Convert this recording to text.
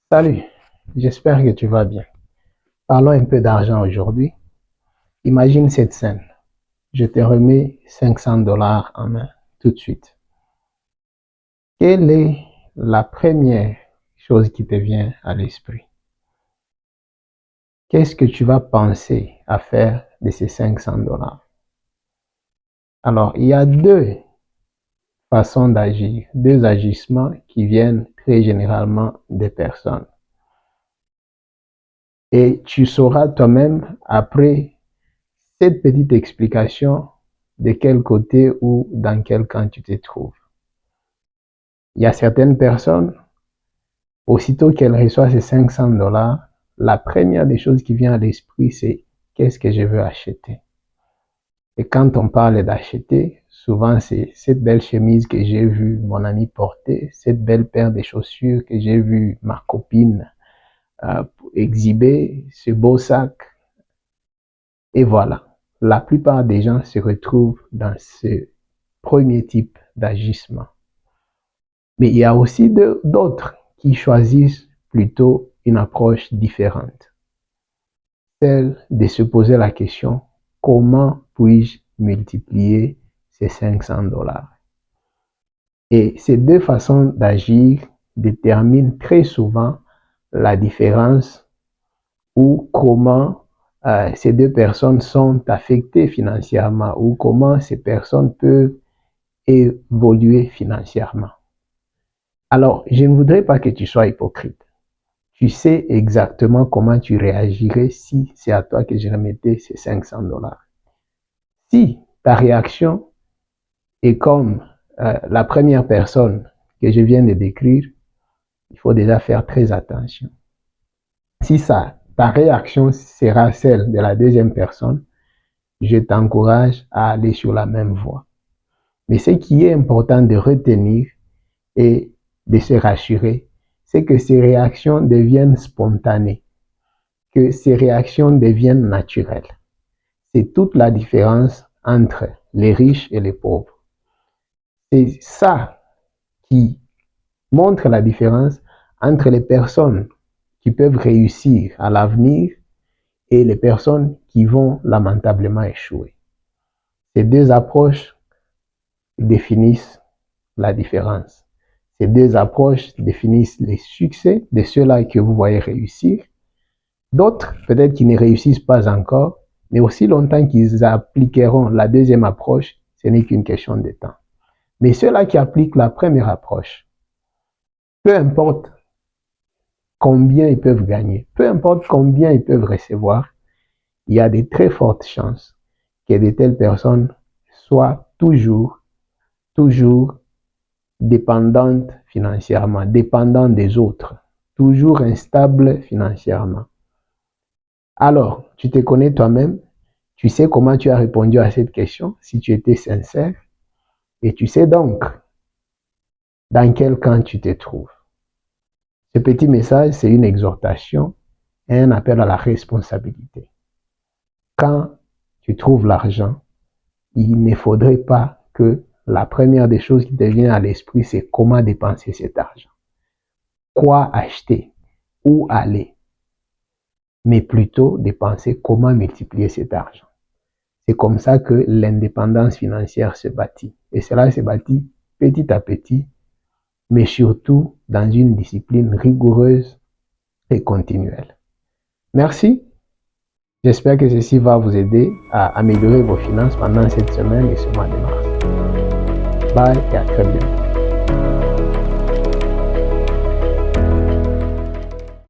Salut, j'espère que tu vas bien. Parlons un peu d'argent aujourd'hui. Imagine cette scène. Je te remets 500 dollars en main tout de suite. Quelle est la première chose qui te vient à l'esprit? Qu'est-ce que tu vas penser à faire de ces 500 dollars? Alors, il y a deux façons d'agir, deux agissements qui viennent très généralement des personnes. Et tu sauras toi-même, après cette petite explication, de quel côté ou dans quel camp tu te trouves. Il y a certaines personnes, aussitôt qu'elles reçoivent ces 500 dollars, la première des choses qui vient à l'esprit, c'est qu'est-ce que je veux acheter. Et quand on parle d'acheter, souvent c'est cette belle chemise que j'ai vue mon ami porter, cette belle paire de chaussures que j'ai vu ma copine exhiber, ce beau sac. Et voilà, la plupart des gens se retrouvent dans ce premier type d'agissement. Mais il y a aussi d'autres qui choisissent plutôt une approche différente. Celle de se poser la question, comment puis-je multiplier ces 500 dollars? Et ces deux façons d'agir déterminent très souvent la différence ou comment ces deux personnes sont affectées financièrement ou comment ces personnes peuvent évoluer financièrement. Alors, je ne voudrais pas que tu sois hypocrite. Tu sais exactement comment tu réagirais si c'est à toi que je remettais ces 500 dollars. Si ta réaction est comme la première personne que je viens de décrire, il faut déjà faire très attention. Si ta réaction sera celle de la deuxième personne, je t'encourage à aller sur la même voie. Mais ce qui est important de retenir et de se rassurer, c'est que ces réactions deviennent spontanées, que ces réactions deviennent naturelles. C'est toute la différence entre les riches et les pauvres. C'est ça qui montre la différence entre les personnes qui peuvent réussir à l'avenir et les personnes qui vont lamentablement échouer. Ces deux approches définissent la différence. Ces deux approches définissent les succès de ceux-là que vous voyez réussir. D'autres, peut-être qui ne réussissent pas encore, mais aussi longtemps qu'ils appliqueront la deuxième approche, ce n'est qu'une question de temps. Mais ceux-là qui appliquent la première approche, peu importe combien ils peuvent gagner, peu importe combien ils peuvent recevoir, il y a de très fortes chances que de telles personnes soient toujours dépendantes financièrement, dépendantes des autres, toujours instables financièrement. Alors, tu te connais toi-même, tu sais comment tu as répondu à cette question, si tu étais sincère, et tu sais donc dans quel camp tu te trouves. Ce petit message, c'est une exhortation et un appel à la responsabilité. Quand tu trouves l'argent, il ne faudrait pas que la première des choses qui te vient à l'esprit, c'est comment dépenser cet argent. Quoi acheter, où aller, mais plutôt de penser comment multiplier cet argent. C'est comme ça que l'indépendance financière se bâtit. Et cela se bâtit petit à petit, mais surtout dans une discipline rigoureuse et continuelle. Merci. J'espère que ceci va vous aider à améliorer vos finances pendant cette semaine et ce mois de mars. Bye et à très bientôt.